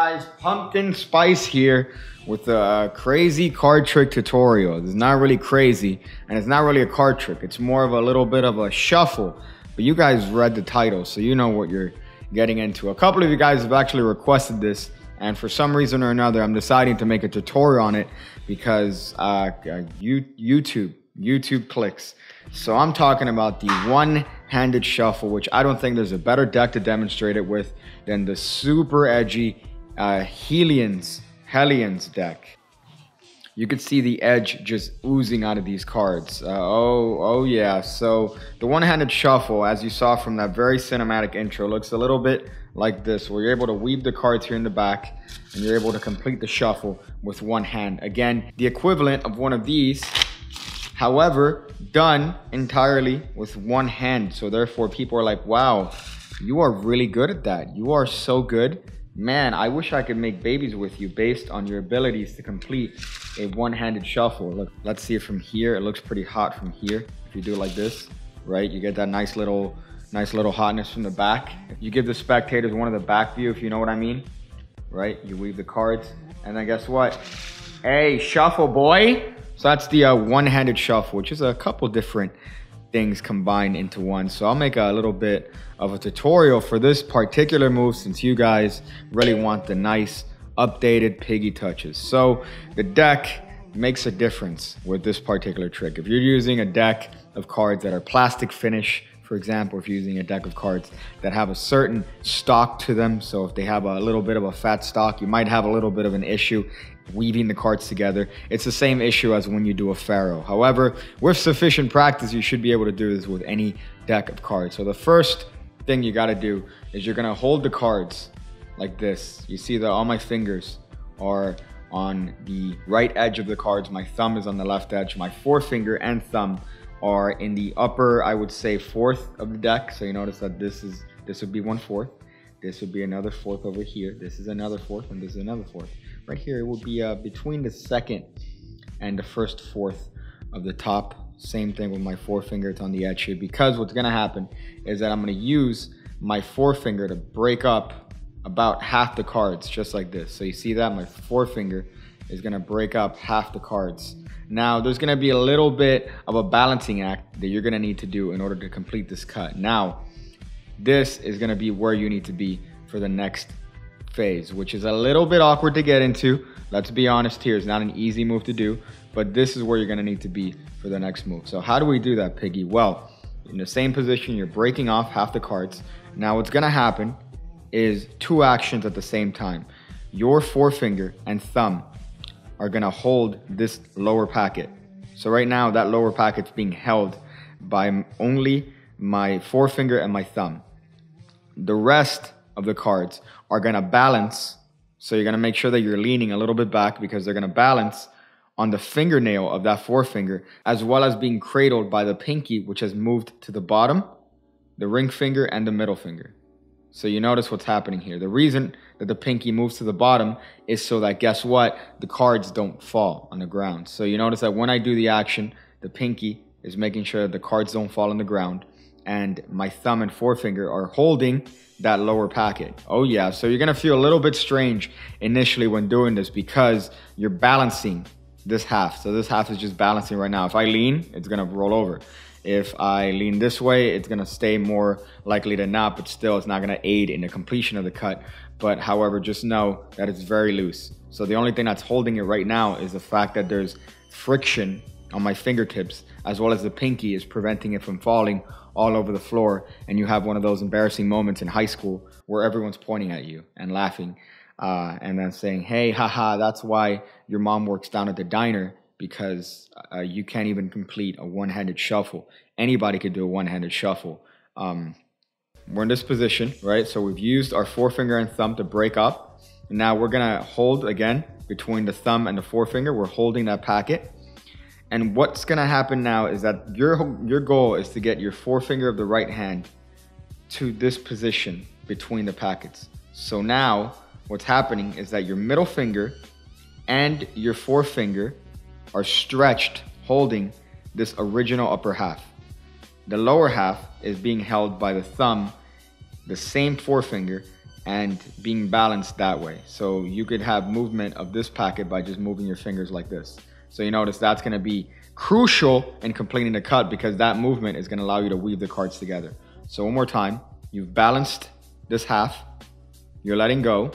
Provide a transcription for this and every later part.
guys, Pumpkin Spice here with a crazy card trick tutorial. It's not really crazy and it's not really a card trick. It's more of a little bit of a shuffle, but you guys read the title, so you know what you're getting into. A couple of you guys have actually requested this, and for some reason or another, I'm deciding to make a tutorial on it because YouTube clicks. So I'm talking about the one-handed shuffle, which I don't think there's a better deck to demonstrate it with than the super edgy Hellions deck. You could see the edge just oozing out of these cards. Oh yeah. So the one-handed shuffle, as you saw from that very cinematic intro, looks a little bit like this, where you're able to weave the cards here in the back and you're able to complete the shuffle with one hand. Again, the equivalent of one of these, however, done entirely with one hand. So therefore people are like, wow, you are really good at that. You are so good. Man, I wish I could make babies with you based on your abilities to complete a one-handed shuffle. Look, let's see it from here. It looks pretty hot from here. If you do it like this, right, you get that nice little hotness from the back. You give the spectators one of the back view, if you know what I mean, right? You weave the cards, and then guess what? Hey, shuffle, boy. So that's the one-handed shuffle, which is a couple different things combined into one. So I'll make a little bit of a tutorial for this particular move since you guys really want the nice updated piggy touches. So the deck makes a difference with this particular trick. If you're using a deck of cards that are plastic finish, for example, if you're using a deck of cards that have a certain stock to them, so if they have a little bit of a fat stock, you might have a little bit of an issue weaving the cards together. It's the same issue as when you do a pharaoh. However, with sufficient practice, you should be able to do this with any deck of cards. So the first thing you got to do is you're going to hold the cards like this. You see that all my fingers are on the right edge of the cards. My thumb is on the left edge. My forefinger and thumb are in the upper, I would say, fourth of the deck. So you notice that this would be 1/4. This would be another fourth over here. This is another fourth, and this is another fourth. Right here, it would be between the second and the first fourth of the top. Same thing with my forefinger. It's on the edge here, because what's gonna happen is that I'm gonna use my forefinger to break up about half the cards, just like this. So you see that my forefinger is gonna break up half the cards. Now, there's gonna be a little bit of a balancing act that you're gonna need to do in order to complete this cut. Now, this is gonna be where you need to be for the next phase, which is a little bit awkward to get into. Let's be honest here, it's not an easy move to do, but this is where you're gonna need to be for the next move. So how do we do that, Piggy? Well, in the same position, you're breaking off half the cards. Now what's gonna happen is two actions at the same time. Your forefinger and thumb are gonna hold this lower packet. So right now, that lower packet's being held by only my forefinger and my thumb. The rest of the cards are gonna balance. So you're gonna make sure that you're leaning a little bit back because they're gonna balance on the fingernail of that forefinger, as well as being cradled by the pinky, which has moved to the bottom, the ring finger, and the middle finger. So you notice what's happening here. The reason that the pinky moves to the bottom is so that, guess what? The cards don't fall on the ground. So you notice that when I do the action, the pinky is making sure that the cards don't fall on the ground, and my thumb and forefinger are holding that lower packet. Oh yeah, so you're gonna feel a little bit strange initially when doing this because you're balancing this half. So this half is just balancing right now. If I lean, it's gonna roll over. If I lean this way, it's gonna stay more likely than not, but still it's not gonna aid in the completion of the cut. But however, just know that it's very loose. So the only thing that's holding it right now is the fact that there's friction on my fingertips, as well as the pinky is preventing it from falling all over the floor, and you have one of those embarrassing moments in high school where everyone's pointing at you and laughing and then saying, hey, haha, that's why your mom works down at the diner, because you can't even complete a one-handed shuffle. Anybody could do a one-handed shuffle. We're in this position, right? So we've used our forefinger and thumb to break up. Now we're gonna hold again between the thumb and the forefinger. We're holding that packet. And what's gonna happen now is that your goal is to get your forefinger of the right hand to this position between the packets. So now what's happening is that your middle finger and your forefinger are stretched, holding this original upper half. The lower half is being held by the thumb, the same forefinger, and being balanced that way. So you could have movement of this packet by just moving your fingers like this. So you notice that's going to be crucial in completing the cut, because that movement is going to allow you to weave the cards together. So one more time, you've balanced this half, you're letting go,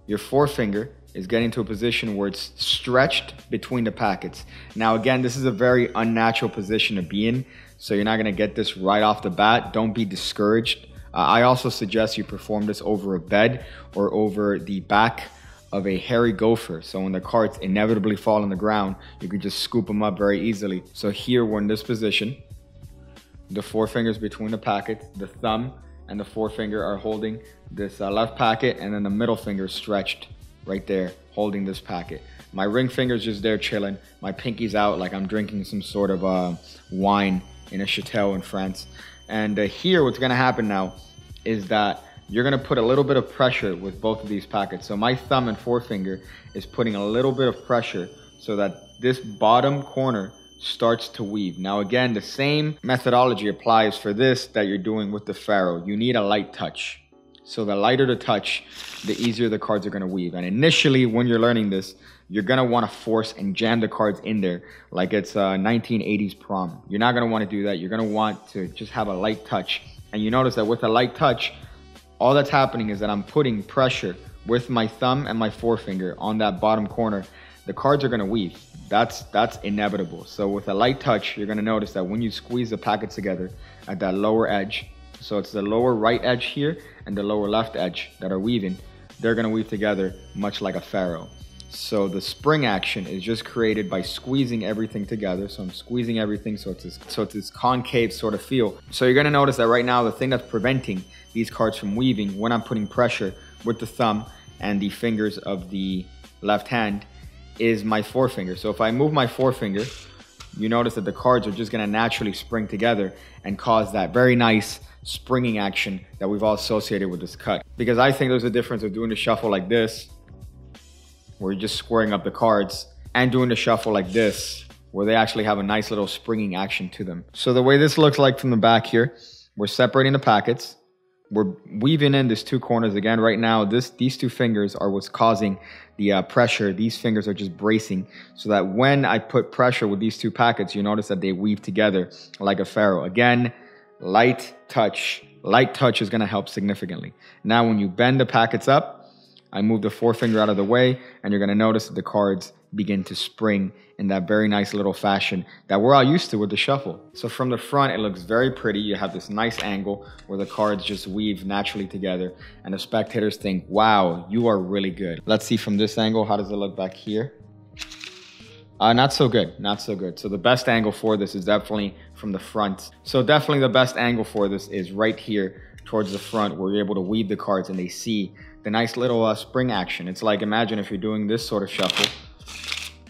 your forefinger is getting to a position where it's stretched between the packets. Now again, this is a very unnatural position to be in, so you're not going to get this right off the bat. Don't be discouraged. I also suggest you perform this over a bed or over the back of a hairy gopher. So when the cards inevitably fall on the ground, you can just scoop them up very easily. So here we're in this position. The forefingers between the packets, the thumb and the forefinger are holding this left packet, and then the middle finger is stretched right there, holding this packet. My ring finger's just there chilling. My pinky's out like I'm drinking some sort of wine in a chateau in France. And here what's gonna happen now is that you're gonna put a little bit of pressure with both of these packets. So my thumb and forefinger is putting a little bit of pressure so that this bottom corner starts to weave. Now again, the same methodology applies for this that you're doing with the pharaoh. You need a light touch. So the lighter the touch, the easier the cards are gonna weave. And initially when you're learning this, you're gonna wanna force and jam the cards in there like it's 1980s prom. You're not gonna wanna do that. You're gonna want to just have a light touch. And you notice that with a light touch, all that's happening is that I'm putting pressure with my thumb and my forefinger on that bottom corner. The cards are gonna weave. That's inevitable. So with a light touch, you're gonna notice that when you squeeze the packets together at that lower edge, so it's the lower right edge here and the lower left edge that are weaving, they're gonna weave together much like a pharaoh. So the spring action is just created by squeezing everything together. So I'm squeezing everything so it's this concave sort of feel. So you're gonna notice that right now the thing that's preventing these cards from weaving when I'm putting pressure with the thumb and the fingers of the left hand is my forefinger. So if I move my forefinger, you notice that the cards are just gonna naturally spring together and cause that very nice springing action that we've all associated with this cut. Because I think there's a difference of doing the shuffle like this, where you're just squaring up the cards, and doing the shuffle like this, where they actually have a nice little springing action to them. So the way this looks like from the back here, we're separating the packets. We're weaving in these two corners again. Right now, these two fingers are what's causing the pressure. These fingers are just bracing so that when I put pressure with these two packets, you notice that they weave together like a pharaoh. Again, light touch. Light touch is gonna help significantly. Now, when you bend the packets up, I move the forefinger out of the way, and you're gonna notice that the cards begin to spring in that very nice little fashion that we're all used to with the shuffle. So from the front, it looks very pretty. You have this nice angle where the cards just weave naturally together, and the spectators think, wow, you are really good. Let's see from this angle, how does it look back here? Not so good, not so good. So the best angle for this is definitely from the front. So definitely the best angle for this is right here towards the front, where you're able to weave the cards and they see the nice little spring action. It's like, imagine if you're doing this sort of shuffle,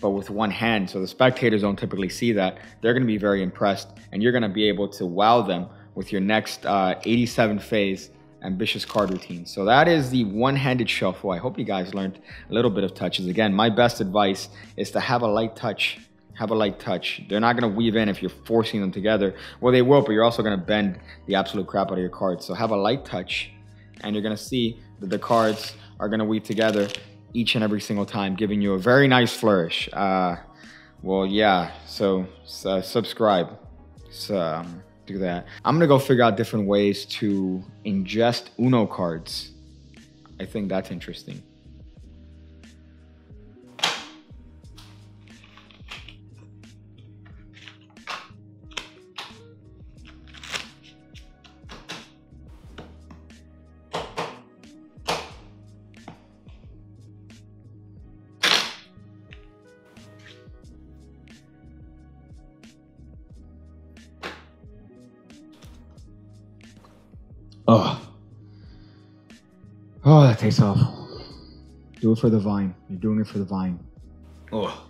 but with one hand. So the spectators don't typically see that. They're gonna be very impressed, and you're gonna be able to wow them with your next 87 phase ambitious card routine. So that is the one-handed shuffle. I hope you guys learned a little bit of touches. Again, my best advice is to have a light touch. Have a light touch. They're not gonna weave in if you're forcing them together. Well, they will, but you're also gonna bend the absolute crap out of your cards. So have a light touch, and you're gonna see that the cards are gonna weave together each and every single time, giving you a very nice flourish. Well, yeah, so subscribe. So do that. I'm gonna go figure out different ways to ingest Uno cards. I think that's interesting. Oh, that tastes awful. Do it for the vine. You're doing it for the vine. Oh.